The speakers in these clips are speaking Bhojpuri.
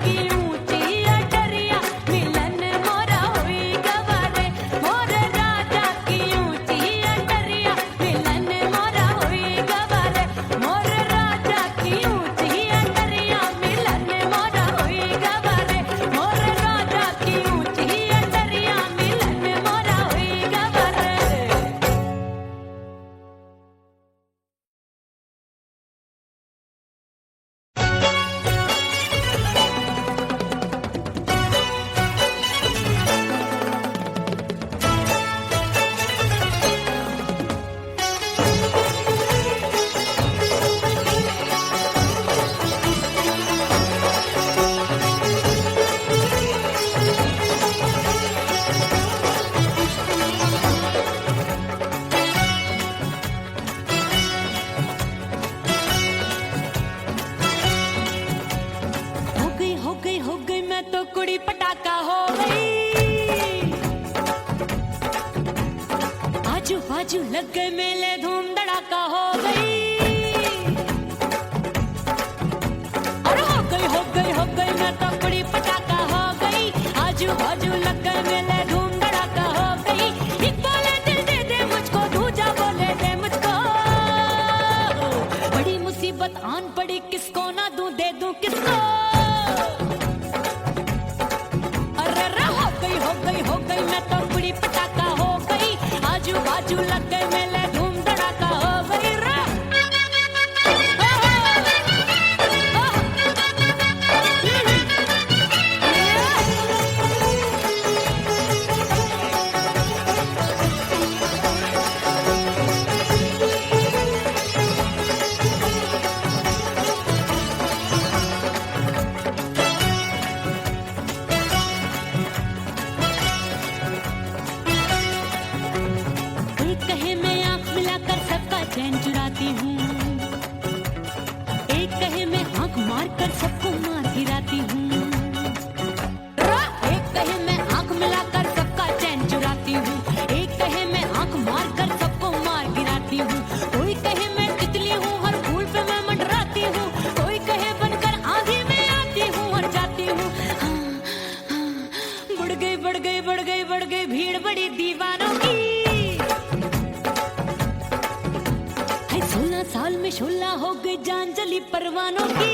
की लग गए मेले धूम धड़ाका हो गई। अरे हो गई मैं तो बड़ी पटाखा हो गई। आजू बाजू लग गए मेले धूम धड़ाका हो गई। एक बोले दिल दे दे मुझको, दूजा बोले दे मुझको। बड़ी मुसीबत आन पड़ी, किसको ना दूं दे दूं किसको। हो गई मैं तो बड़ी पटाखा हो गई। आजू बाजू लग गए मेले धूम धड़ाका हो गई रे। चैन चुराती हूँ, एक कहे मैं आंख मार कर सबको मार गिराती हूँ। एक कहे मैं आंख मिलाकर सबका चैन चुराती हूँ, एक कहे मैं आंख मार कर सबको मार गिराती हूँ। कोई कहे मैं तितली हूँ, हर फूल पे मैं मंडराती हूँ। कोई कहे बनकर आंधी में आती हूँ और जाती हूँ। बढ़ गई भीड़ बड़ी दीवानों की। 16 साल में शोला हो गई जान जली परवानों की।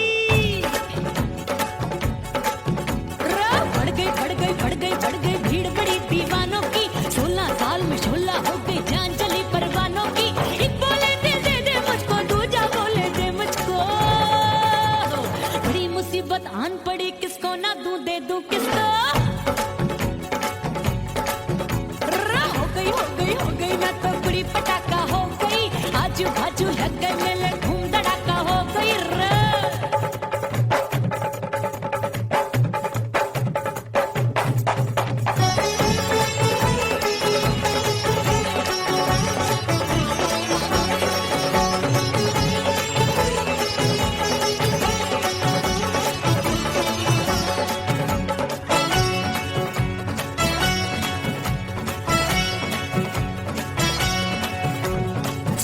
बढ़ गई भीड़ बड़ी दीवानों की। 16 साल में शोला हो गई जान जली परवानों की। एक बोले दिल दे दे मुझको, दूजा बोले दे मुझको। बड़ी मुसीबत आन पड़ी, किसको ना दूं दे दूं किसको। हो गई मैं तो बड़ी पटाखा हो गई। आजू बाजू लग गए मेले धूम धड़ाका हो गई रे।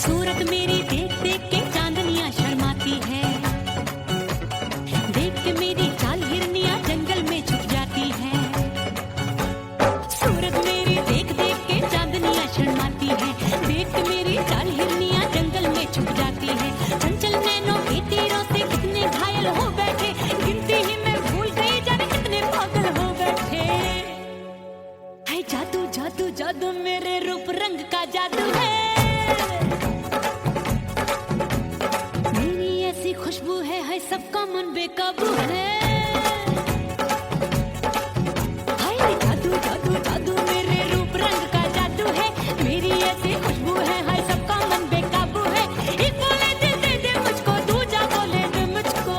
सूरत मेरी देख देख के चांदनियां शर्माती है। देख के मेरी चाल हिरनियां जंगल में छुप जाती है। सूरत मेरी देख देख के चांदनियां शर्माती है। देख के मेरी चाल हिरनियां जंगल में छुप जाती है। चंचल नैनों के तीरों से कितने घायल हो बैठे, गिनती ही मैं भूल गई जाने कितने पागल हो बैठे। है जादू जादू जादू मेरे रूप रंग का जादू है। खुशबू है सबका मन बेकाबू है। हाय जादू जादू जादू मेरे रूप रंग का जादू है। मेरी ऐसी खुशबू है, हाय सबका मन बेकाबू है। एक बोले दिल दे दे मुझको, दूजा बोले दे मुझको।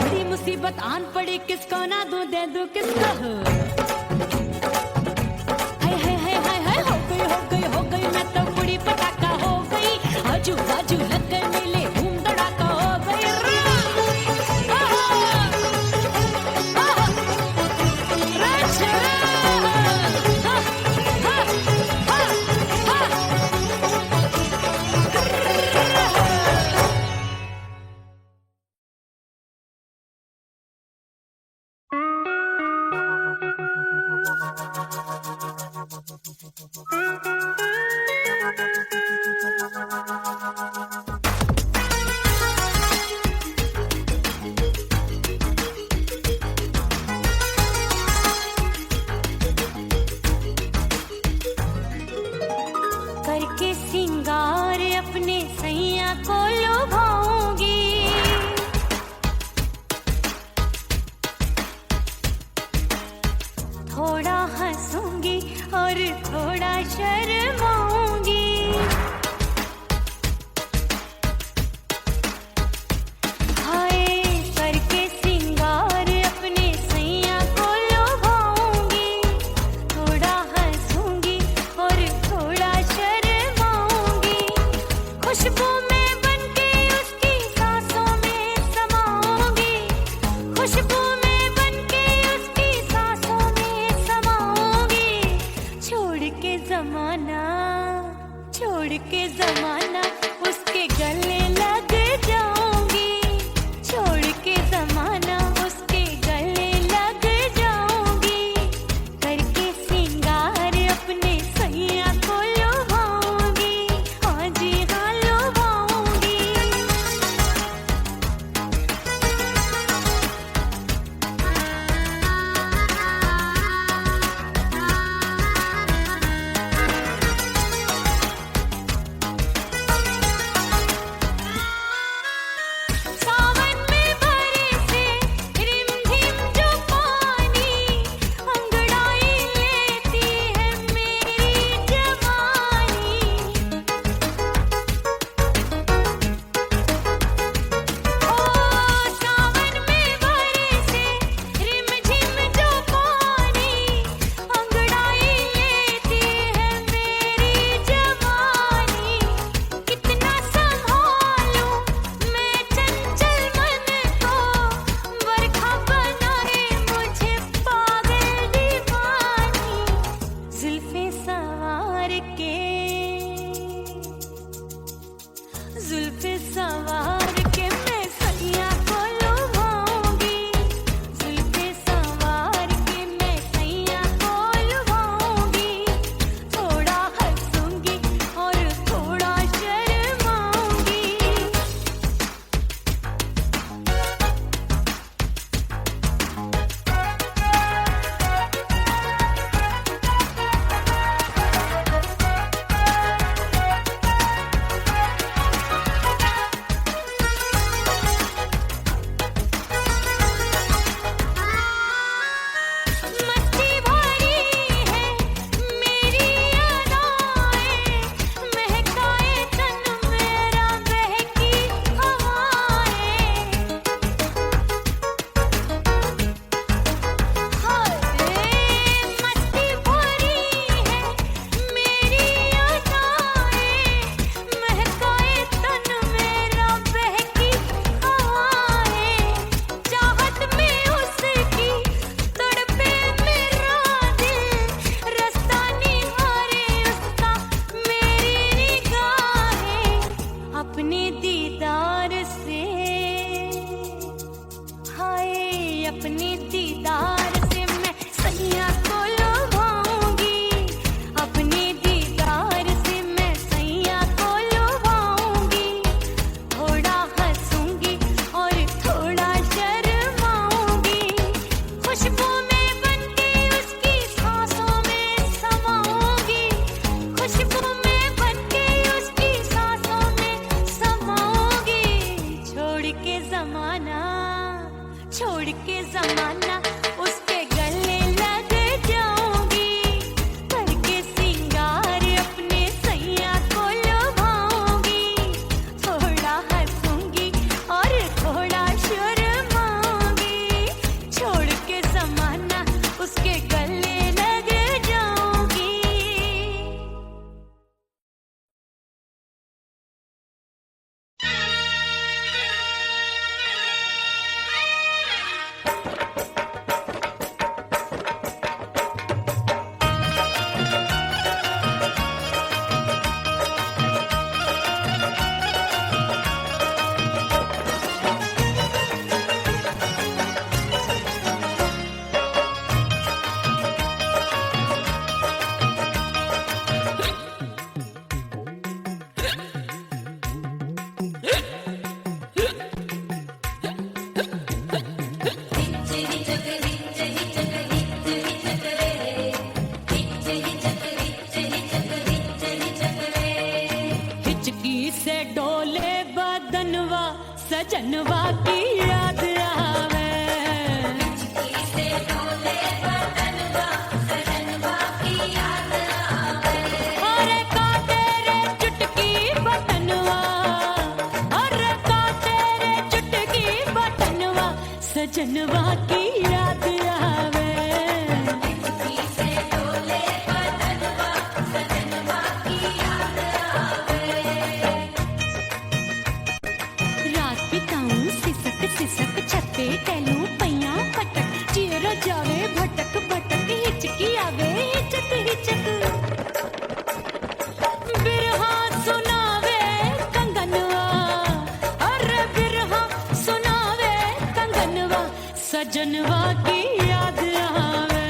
बड़ी मुसीबत आन पड़ी, किसको ना दूं दे दूं किसको। हो गई मैं तो बड़ी पटाखा हो गई। आजू बाजू लग गए मेले धूम धड़ाका हो गई रे। करके सिंगार अपने सैया को लुभाऊंगी। थोड़ा हंसूंगी और थोड़ा शर्माऊंगी। हाय करके सिंगार अपने सैया को लुभाऊंगी। थोड़ा हंसूंगी और थोड़ा शर्माऊंगी। खुशबू में बन जुल्फे सवार के मैं सैया को लुभाऊंगी, जुल्फे सवार के मैं सैया को लुभाऊंगी, थोड़ा हंसूंगी और थोड़ा शर्माऊंगी। मस्ती भरी है मेरी अदाएं, महकाए तन मेरा बहकी हवाएं। हाय मस्ती भरी है मेरी अदाएं, महकाए तन मेरा बहकी हवाएं। चाहत में उसकी तड़पे मेरा दिल, रास्ता निहारे उसका मेरी निगाहें। अपने दीदार से हाय अपने दीदार से मैं सैया को लुभाऊंगी, अपने दीदार से मैं सैया को लुभाऊंगी, थोड़ा हंसूंगी और थोड़ा शर्माऊंगी। खुशबू में बनके उसकी सांसों में समाऊंगी, खुशबू में बनके उसकी सांसों में समाऊंगी। छोड़ के जमाना उसके गले लग जाऊंगी, करके सिंगार अपने सैया को लुभाऊंगी, थोड़ा हंसूंगी और थोड़ा शर्माऊंगी। छोड़ के जमाना उसके गले लग जाऊंगी। हिचकी से डोले बदनवा सजनवा की याद आवे, अरे का तेरे चुटकी बटनवा, अरे का तेरे चुटकी बटनवा सजनवा की याद आवे। रात बिताऊं सिसक सिसक छत पे टहलूं पैया पटक, चेहरा जावे भटक भटक, हिचकी आवे हिचक हिचक। बिरहा सुनावे कंगनवा, अरे बिरहा सुनावे कंगनवा सजनवा की याद आवे,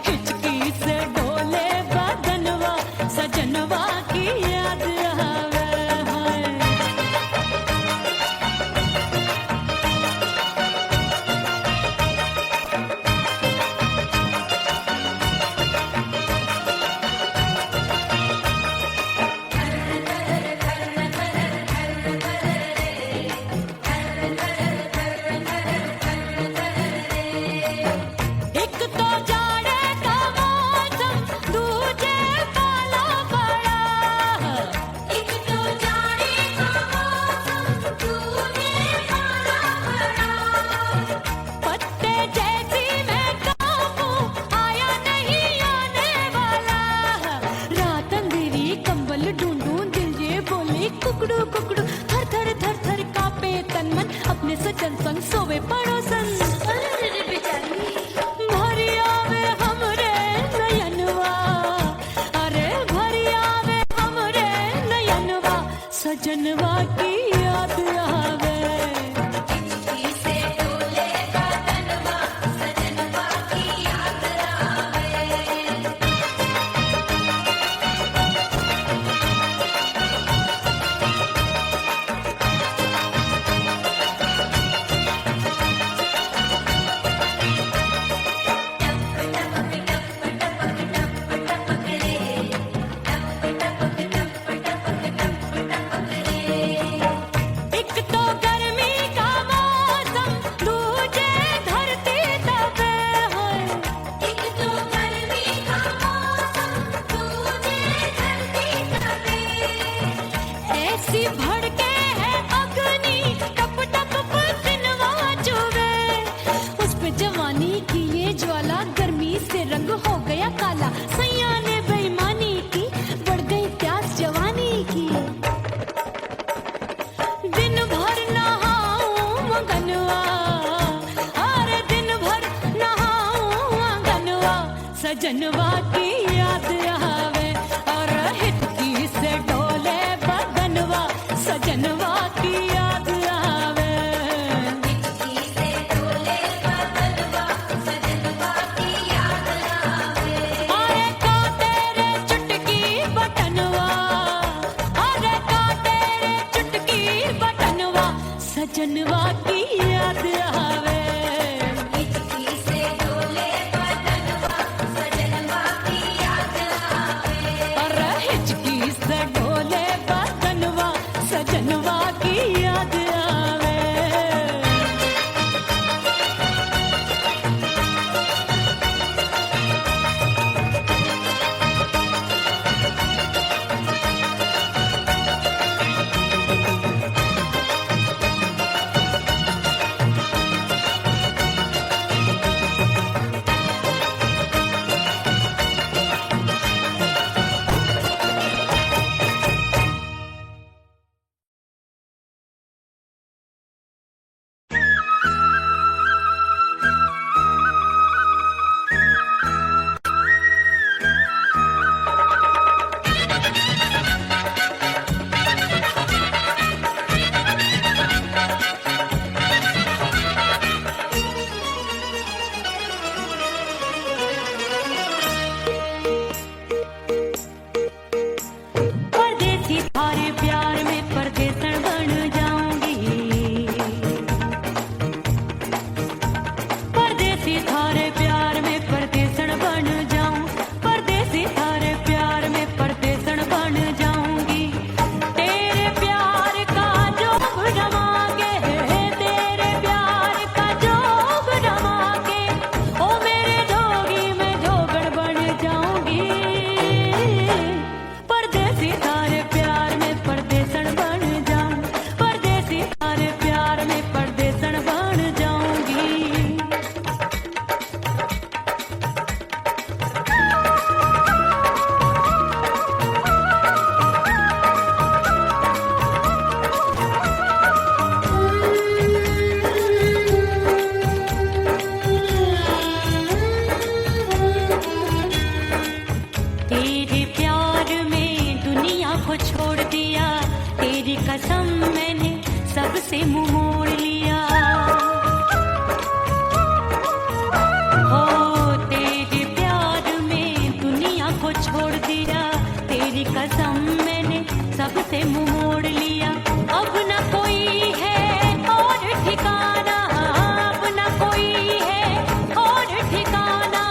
हिचकी से डोले बदनवा सजनवा की याद आवे। हाय एक तो जाड़े का मौसम, दूजे काला पड़ा, एक तो जाड़े का मौसम, दूजे काला पड़ा। पत्ते जैसी मैं कांपूं, आया नहीं आने वाला, रात अंधेरी कंबल ढूंढूं, दिल ये बोले कुकड़ू कुकड़ू, थर थर थर थर कांपे तन मन, अपने सजन संग सोवे पड़ोसन। भरी आवे हमरे नयनवा, अरे भरी आवे हमरे नयनवा सजनवा की याद आवे। हिचकी से डोले बदनवा सजनवा की याद आवे। एक तो गर्मी का मौसम, दूजे धरती तपे है। एक तो गर्मी का मौसम, दूजे धरती तपे। ऐसी भड़के है अग्नि, टप टप पसीनवा चुभे। उस पे जवानी की ये ज्वाला, गर्मी से रंग हो गया काला। सैया ने बेईमानी की, बढ़ गई प्यास जवानी की। दिन भर नहाऊं मगनवा, अरे दिन भर नहाऊं मगनवा, सजनवा की याद आवे। और हिचकी से डोले बदनवा, सजनवा की याद आवे। हिचकी से डोले बदनवा सजनवा की याद आवे। अरे का तेरे चुटकी बटनवा, अरे का तेरे चुटकी बटनवा, सजनवा की याद आवे। हिचकी से डोले बदनवा सजनवा की याद आवे। अरे हिचकी से डोले बदनवा, सजनवा की याद आवे। परदेसी थारे प्यार में परदेसन बन जाऊंगी। परदेसी थारे प्यार में परदेसन बन जाऊं। परदेसी थारे प्यार में परदेसन बन जाऊंगी। तेरे प्यार का जोग जमा के, तेरे प्यार का जोग जमा के, ओ मेरे जोगी मैं जोगड़ बन जाऊंगी। परदेसी थारे प्यार में परदेसन बन जाऊं। परदेसी थारे प्यार में परदेसन बन जाऊंगी। तेरे प्यार में दुनिया को छोड़ दिया, तेरी कसम मैंने सबसे मुंह मोड़ लिया। हो तेरे प्यार में दुनिया को छोड़ दिया, तेरी कसम मैंने सबसे मुंह मोड़ लिया। अब न कोई है और ठिकाना, अब न कोई है और ठिकाना।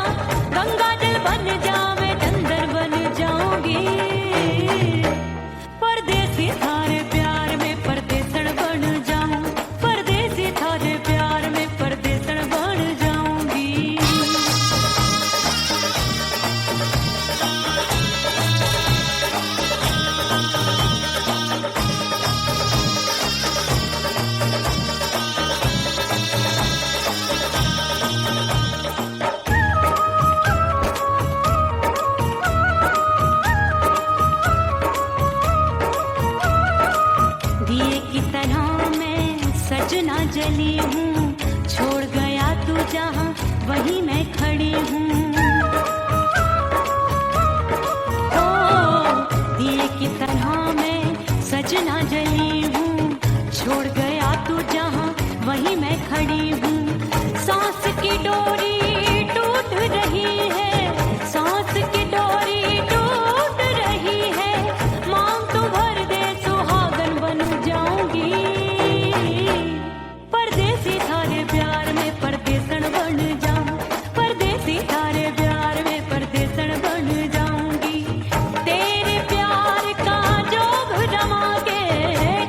गंगा जल बन जावे, चंदन बन जाऊंगी। परदेसी थारे प्यार में परदेसन बन जाऊं। परदेसी थारे प्यार में परदेसन बन जाऊंगी। जली हूँ, छोड़ गया तू जहाँ वहीं मैं खड़ी हूँ। ओ दिए की तरह मैं सजना जली हूँ, साड़ी हूँ। सांस की डोरी टूट रही है, सांस की डोरी टूट रही है। मांग तो भर दे सुहागन बन जाऊंगी, परदेसी थारे प्यार में परदेसन बन जाऊं, परदेसी थारे प्यार में परदेसन बन जाऊंगी। तेरे प्यार का जोग रमा के,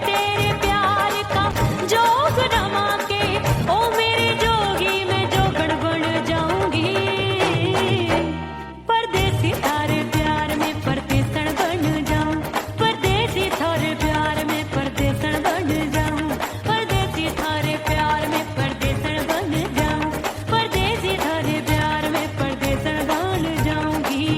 तेरे प्यार का जोग रमा के, ओ मेरे जोगी मैं जोगण बन जाऊंगी, परदेसी थारे प्यार में परदेसन बन जाऊं, परदेसी थारे प्यार में परदेसन बन जाऊं, परदेसी थारे प्यार में परदेसन बन जाऊं, परदेसी थारे प्यार में परदेसन बन जाऊंगी।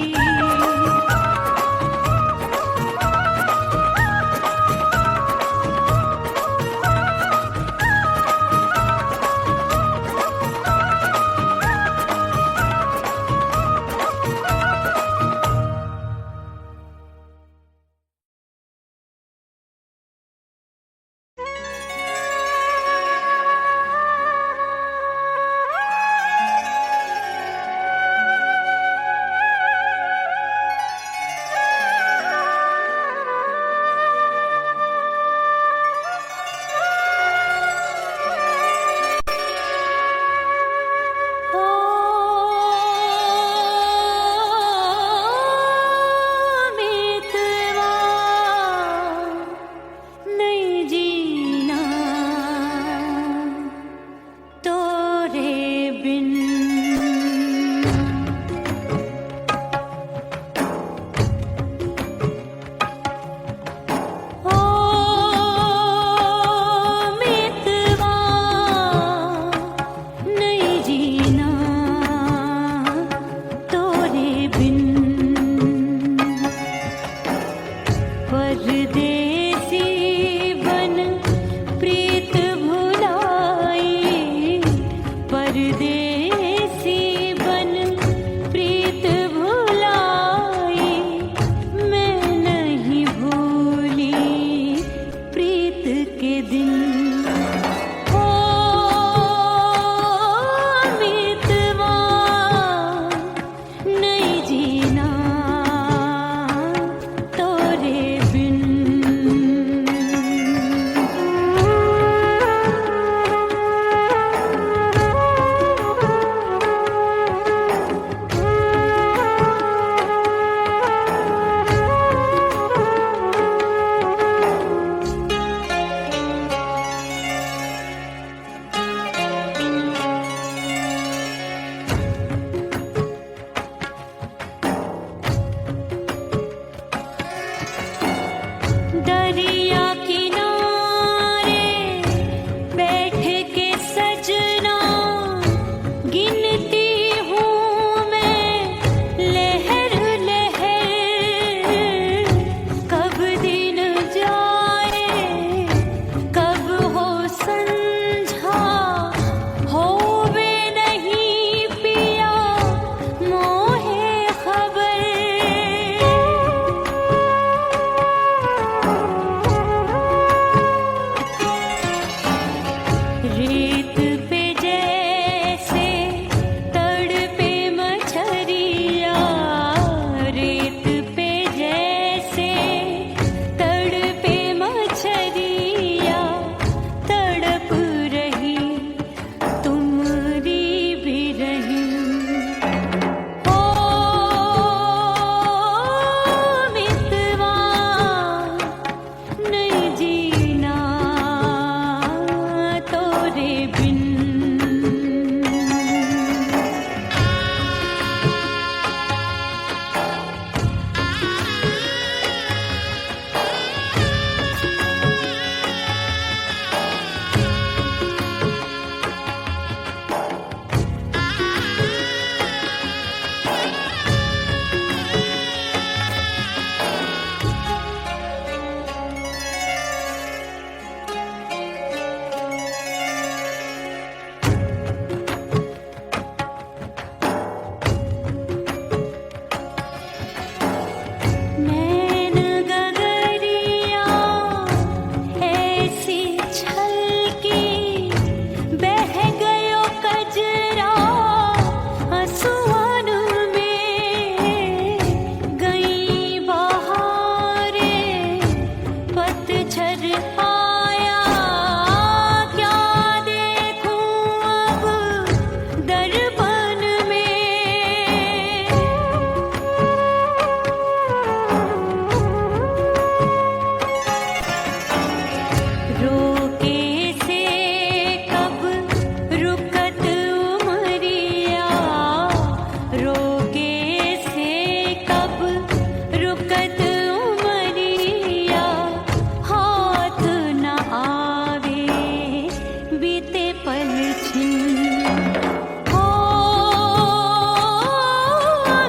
नहीं जीना तोरे बिन, ओ मितवा नहीं जीना तोरे बिन। परदेसी बन प्रीत भुलाई, परदेसी बन प्रीत भुलाई, मैं नहीं भूली प्रीत के दिन। ओ मितवा नहीं जीना तोरे बिन। रोके से कब रुकत उमरिया, रोके से कब रुकत उमरिया, हाथ न आवे बीते पल छिन, हो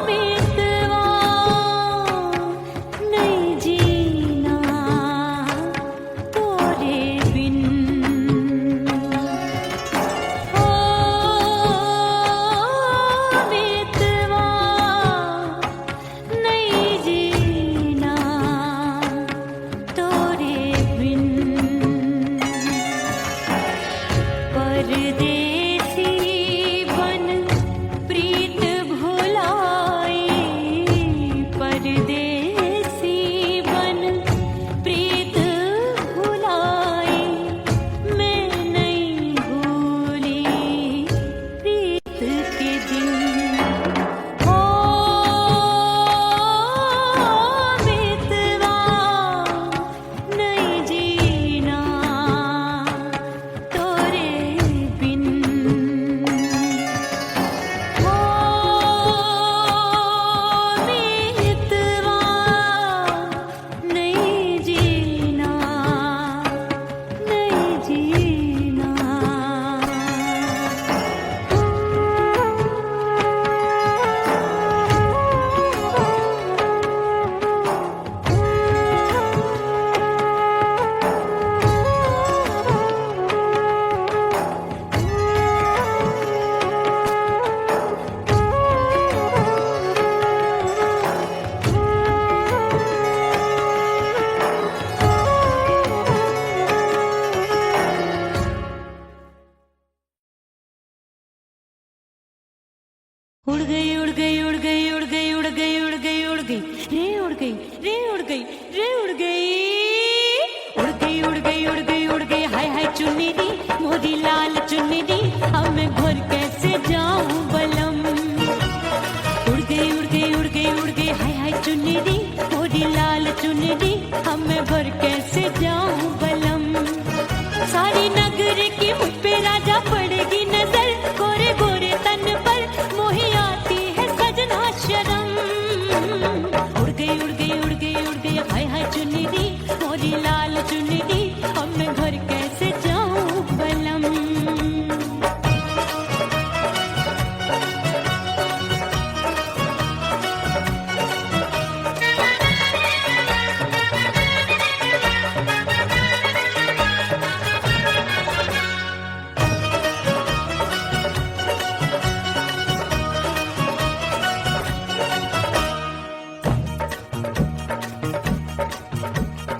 बीतवा नहीं जीना तोरे बिन, हो बीतवा नहीं जीना तोरे बिन। परदेसी बन प्रीत भुलाई, परदेसी बन प्रीत भुलाई, मैं नहीं भूली प्रीत के दिन, हो बीतवा नहीं जीना तोरे बिन, हो बीतवा नहीं जीना, नहीं जीना। उड़ गई उड़ गई उड़ गई उड़ गई उड़ गई उड़ गई उड़ गई रे उड़ गई रे उड़ गई रे उड़ गई, उड़ गई उड़ गई उड़ गई उड़ गई, हाय हाय चुन्नी दी मोरी लाल चुन्नी दी, अब मैं घर कैसे जाऊं बलम, उड़ गई उड़ गई उड़ गई उड़ गई, हाय हाय चुन्नी दी मोरी लाल चुन्नी दी, अब मैं घर कैसे जाऊं बलम। सारी नगर की मुझ पे राजा पड़ेगी नजर, गोरे गोरे तन पर मोही आती है सजना शर्म, उड़ गई उड़ गई उड़ गई उड़ गई, हाय हाय चुन्नी दी मोरी लाल चुन्नी दी, अब मैं घर कैसे जाऊं बलम।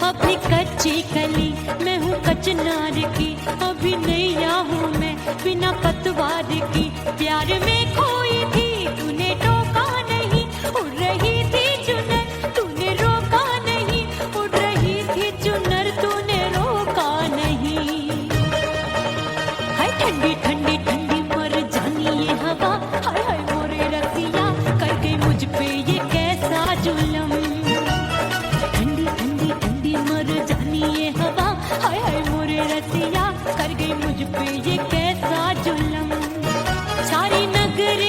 अभी कच्ची कली मैं हूँ कचनार की, अभी नैया हूँ मैं बिना पतवार की, प्यार में खोई थी तूने टोका नहीं, उड़ रही थी चुनर तूने रोका नहीं, उड़ रही थी चुनर तूने रोका नहीं, हाय ठंडी ठंडी ठंडी मर जानी ये हवा, हाय हाय मोरे रसिया कर गई मुझ पे ये कैसा जुल्म, ठंडी ठंडी ठंडी मर जानी ये हवा, हाय हाय मोरे रसिया कर गई मुझ पे ये कैसा जुल्म। सारी नगर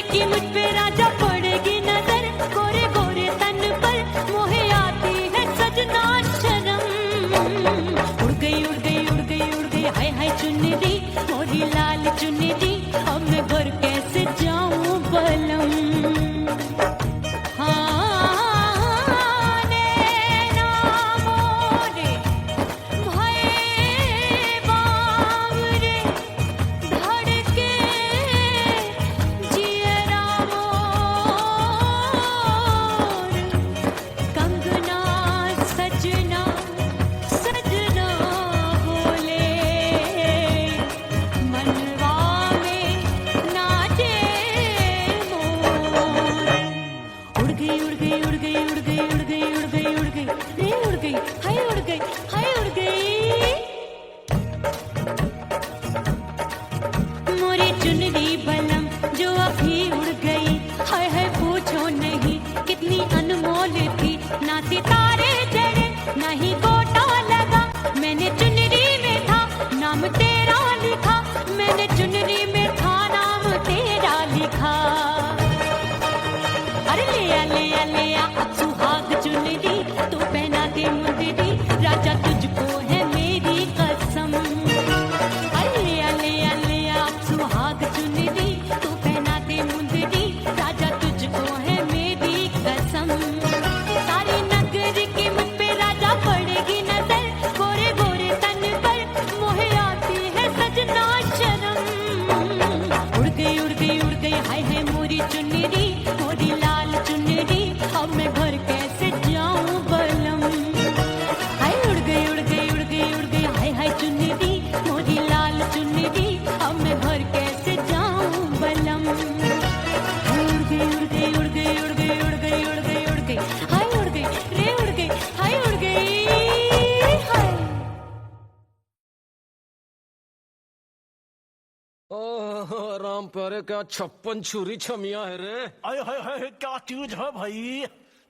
ओह राम प्यारे, क्या 56 छुरी छमिया है रे। आय हाय हाय, क्या चीज है भाई?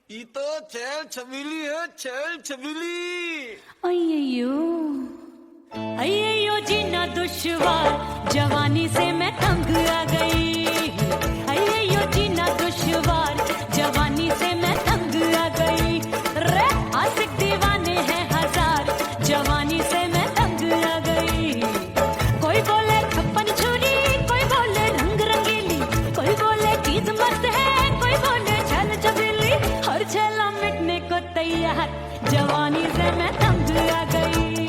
ये तो छैल छबीली है, छैल छबीली। अय्यो अय्यो जीना दुश्वार, जवानी से मैं तंग आ गई। अय्यो जीना दुश्वार, जवानी से मैं तंग आ गई। रे आशिक दीवाने हैं हजार, जवानी से मैं तंग आ गई। कोई बोले 56 छुरी, कोई बोले रंग रंगीली, कोई बोले चीज मस्त है, कोई बोले छल छबीली। हर छेला मिटने को तैयार, जवानी से मैं तंग आ गई।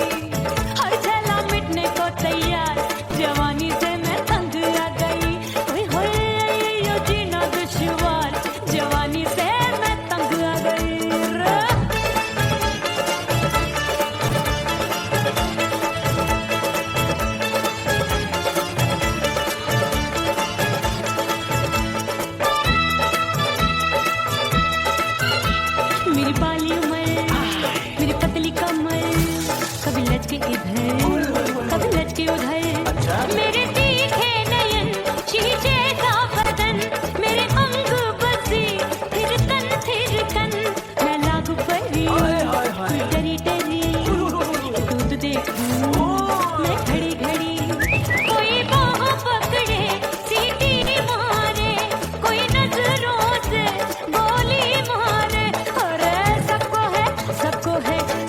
हर छेला मिटने को तैयार, जवानी से मैं तंग आ गई। ओए होए यो जीना दुश्वार, जवानी से मैं तंग आ गई रे। मेरी बाली उम्र, मेरी पतली कमर, कभी लचके इधर, कभी लचके उधर। मेरे तीखे नयन, शीशे का बदन, मेरे अंग बसी, फिर कन। मैं लागू परी, डरी डरी, दूध देखूं मैं घड़ी घड़ी। कोई बाह पकड़े, सीटी मारे, कोई नजरों से गोली मारे। अरे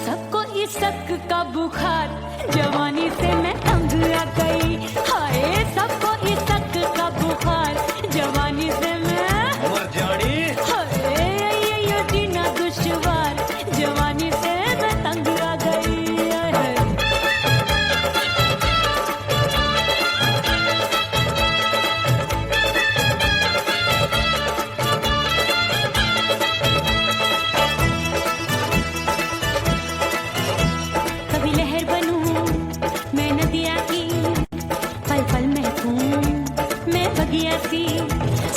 सबको इस शक का बुखार, जवानी से मैं तंग आ गई। हाय सबको इस शक का बुखार, जवानी से मैं मर जानी। हाय ये जीना दुश्वार, जवानी से मैं तंग आ गई। हाय। कभी लहर बनूं मैं नदिया की, पल पल महकूं मैं बगिया सी।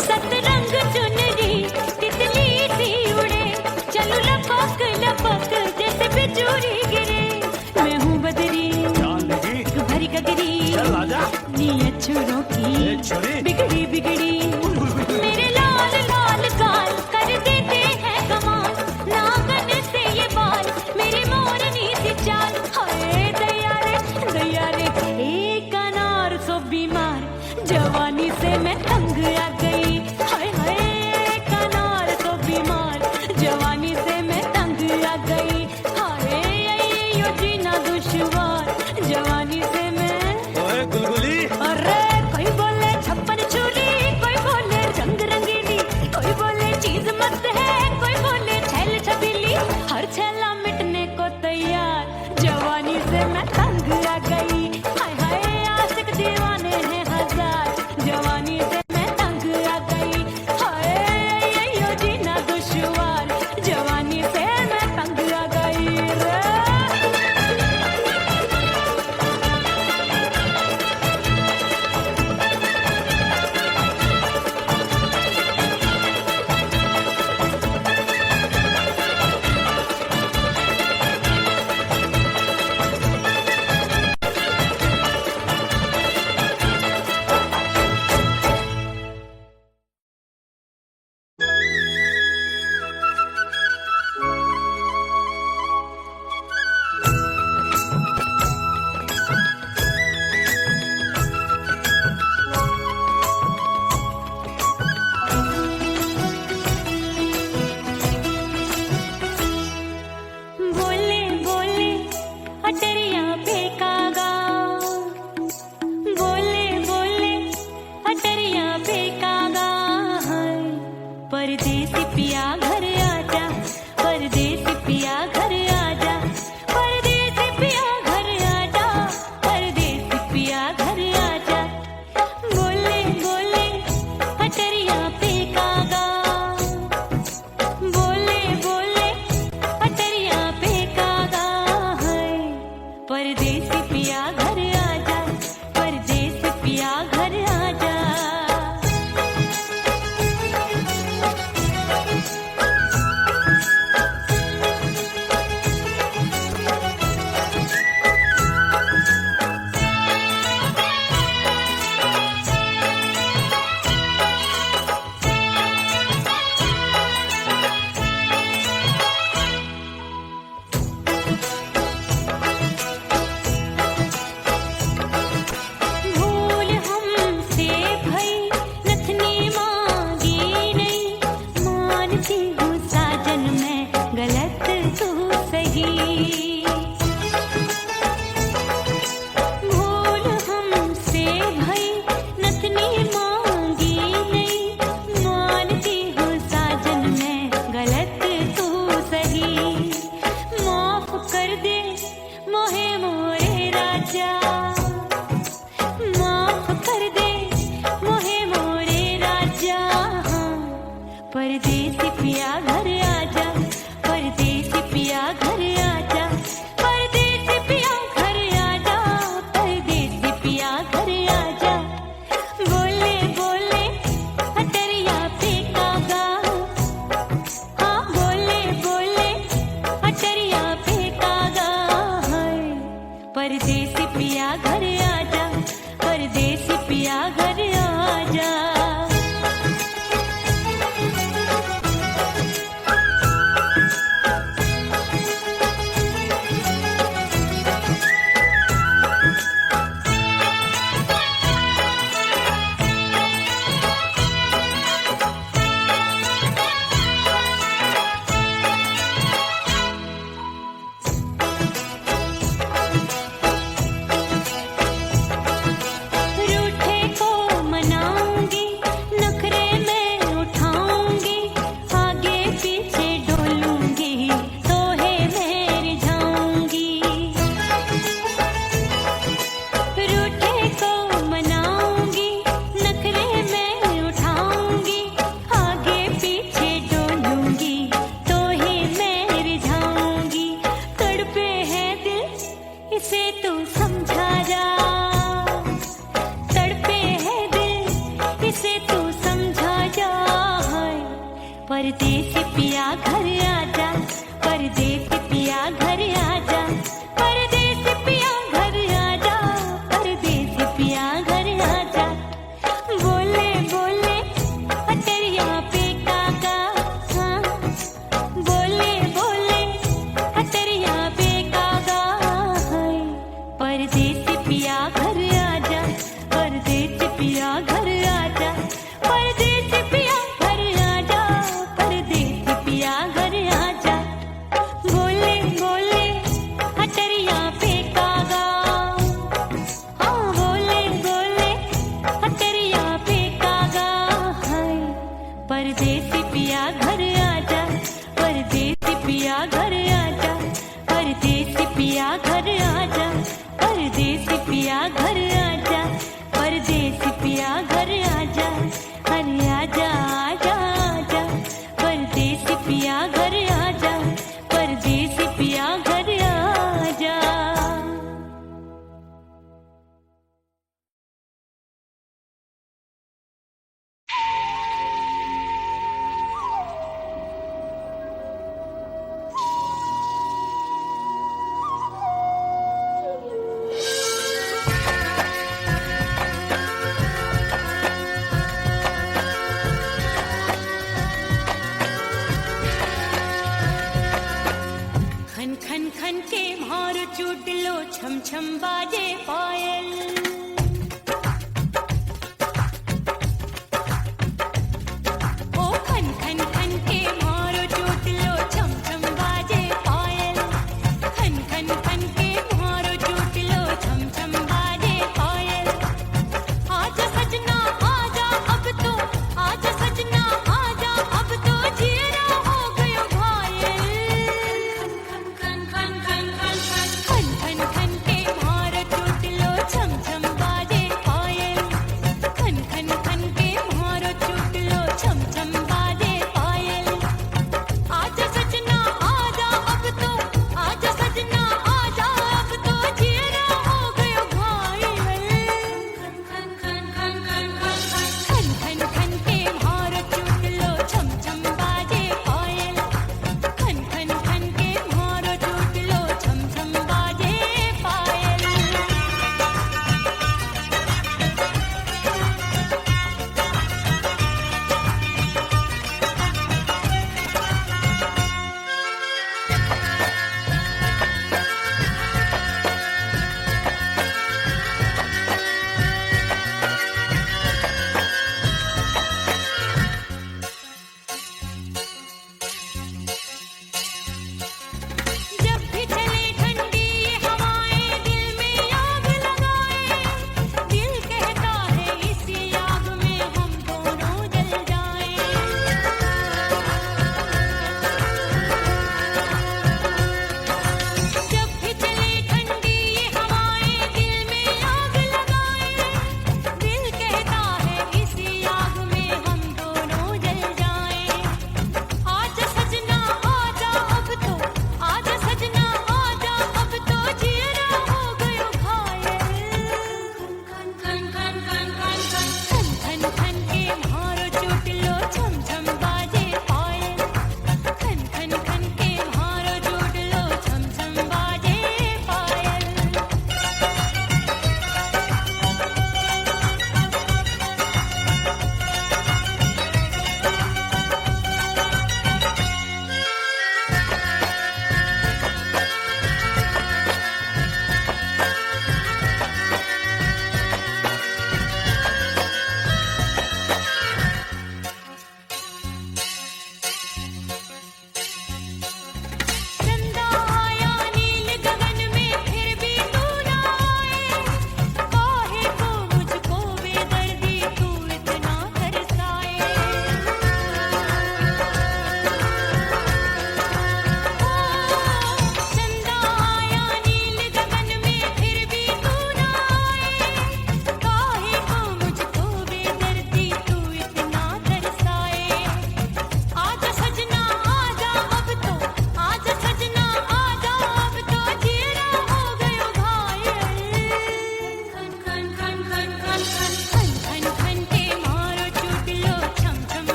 सतरंग चुनरी तितली सी उड़े, चलूं लपक लपक जैसे बिजूरी गिरे। मैं हूँ बदरी जान लगी? भरी गगरी, चल आजा। नीयत छुरों ए की छुरी। बिगड़ी बिगड़ी। मेरे लाल लाल गाल कर देते हैं कमाल, नागन से ये बाल, मेरी मोरनी सी चाल। हाय दैया रे एक अनार सो बीमार, जवानी से मैं तंग आ गई। हाय हाय एक अनार सो बीमार, जवानी से मैं तंग आ गई। हाय यो जीना दुश्वार, जवानी से मैं। ओए गुलगुली, अरे कोई बोले 56 छुरी, कोई बोले रंग रंगीली, कोई बोले चीज मस्त है, कोई बोले छैल छबीली। हर छेला मिटने को तैयार, जवानी से मैं तंग आ गई। हाय हाय आशिक दीवाने हैं हजार, जवानी से मैं तंग आ गई। हाय यो जीना दुश्वार, जवानी से मैं तंग आ गई रे। बोले बोले अटरिया फेंकागा, बोले बोले अटरिया फेंकागा। परदेसी पिया घर आजा, परदेसी पिया घर आजा, परदेसी पिया घर आजा, परदेसी पिया घर आजा। बोले बोले अटरिया फेंकागा, बोले बोले अटरिया फेंकागा। परदेसी पिया घर आजा, परदेसी पिया घर आजा। राजा माफ कर दे मोहे मोरे राजा हाँ परदेसी पिया घर आजा परदेसी पिया घर आजा परदेसी पिया घर आजा परदेसी पिया घर आजा बोले बोले अटरिया पे कागा हाँ बोले बोले अटरिया पे कागा है परदेसी पिया घर आजा परदेसी पिया घर आजा रूठे को मनाऊंगी नखरे में उठाऊंगी आगे पीछे डोलूंगी तो है मैं रिझाऊंगी रूठे को मनाऊंगी नखरे में उठाऊंगी आगे पीछे डोलूंगी तो है मैं रिझाऊंगी तड़पे है दिल इसे तू समझा जा तड़पे है दिल इसे तू समझा जा है परदेसी पिया घर आजा परदेसी पिया घर आजा परदेसी पिया घर आजा परदेसी पिया घर आजा बोले बोले अटरिया पे कागा हाँ बोले बोले अटरिया पे कागा है परदेसी पिया घर आजा परदेसी पिया घर आजा परदेसी पिया घर आजा परदेसी पिया घर आजा बोले बोले अटरिया पे कागा हाँ बोले बोले अटरिया पे कागा है परदेसी पिया घर आजा परदेसी पिया घर आजा परदेसी पिया घर आजा परदेसी पिया घर आजा परदेसी पिया घर आजा अरे आजा आजा आजा परदेसी पिया घर आजा परदेसी पिया घर आजा खन खन खन के मार चूट लो छम छम बाजे पायल ओ खन खन खन के मार चूट लो छम छम बाजे पायल खन खन खन के मार चूट लो छम छम बाजे पायल आजा सजना आजा अब तो आजा सजना आजा अब तो जीना हो गयो घायल खन खन खन खन खन खन खन के मार चूट लो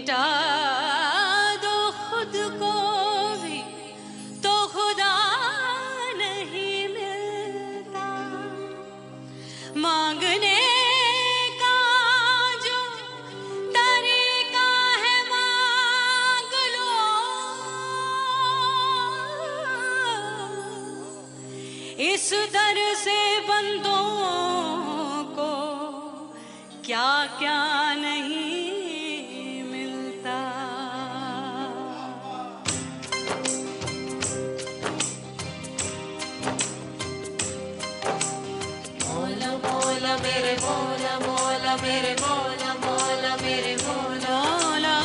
मिटा दो खुद को भी तो खुदा नहीं मिलता। मांगने का जो तरीका है मांग लो, इस दर से बंदों को क्या क्या नहीं मिलता। मौला मौला मेरे मौला मौला मेरे मौला मौला मेरे मौला मौला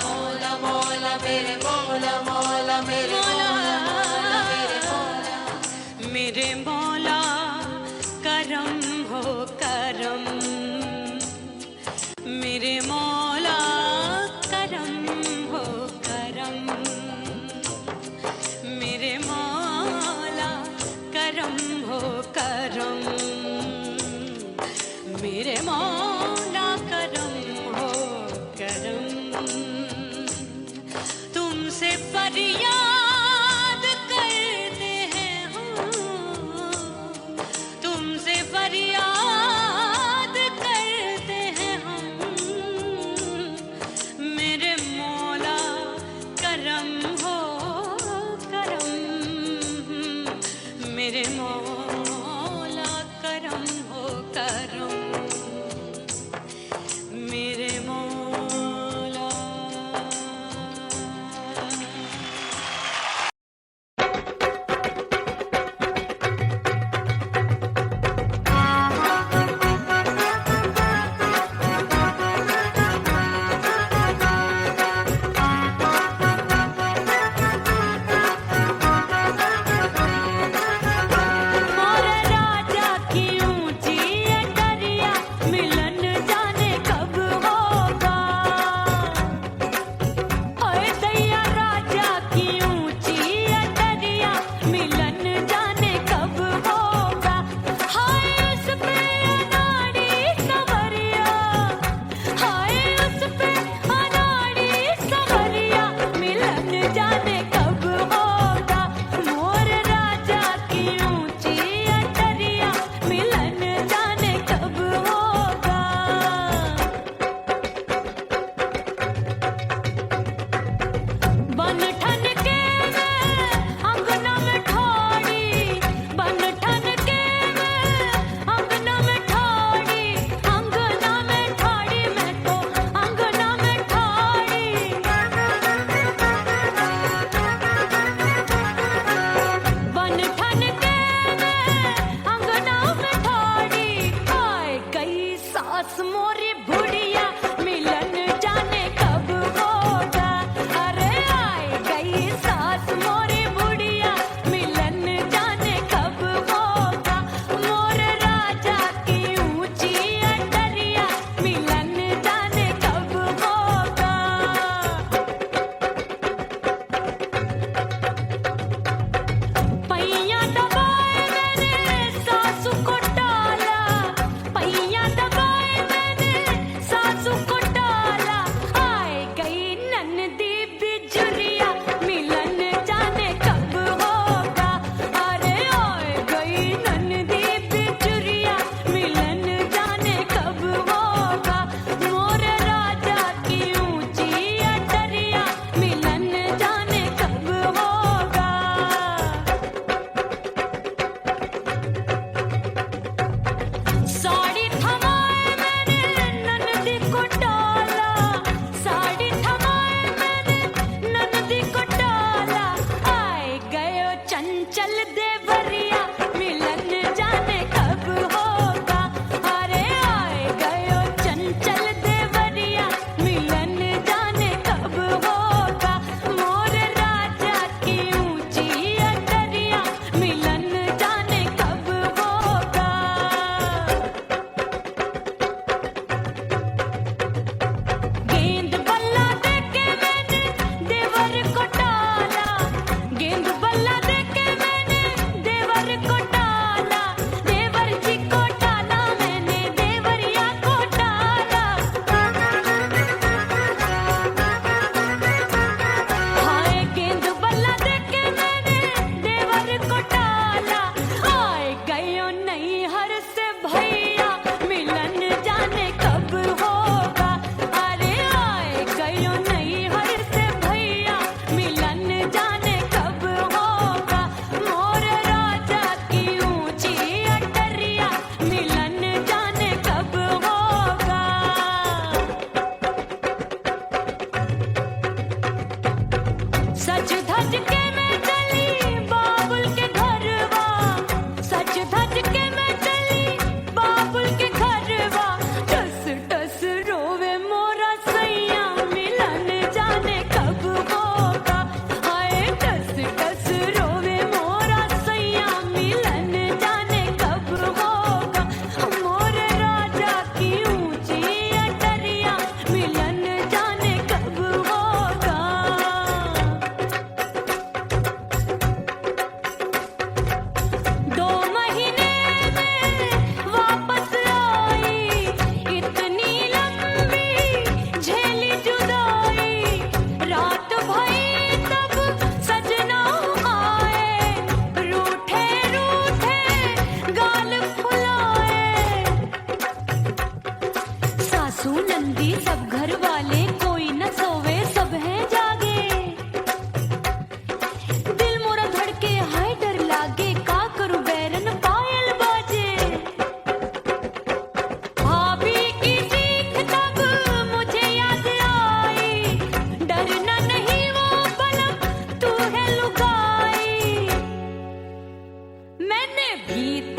मौला मौला मेरे मौला मौला मेरे मौला मौला मेरे मौला मेरे मौला करम हो करम, मेरे मौला करम हो करम, मेरे मौला करम हो करम, मेरे मौला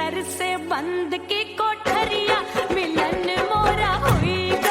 भीतर से बंद की कोठरिया मिलन मोरा हुई।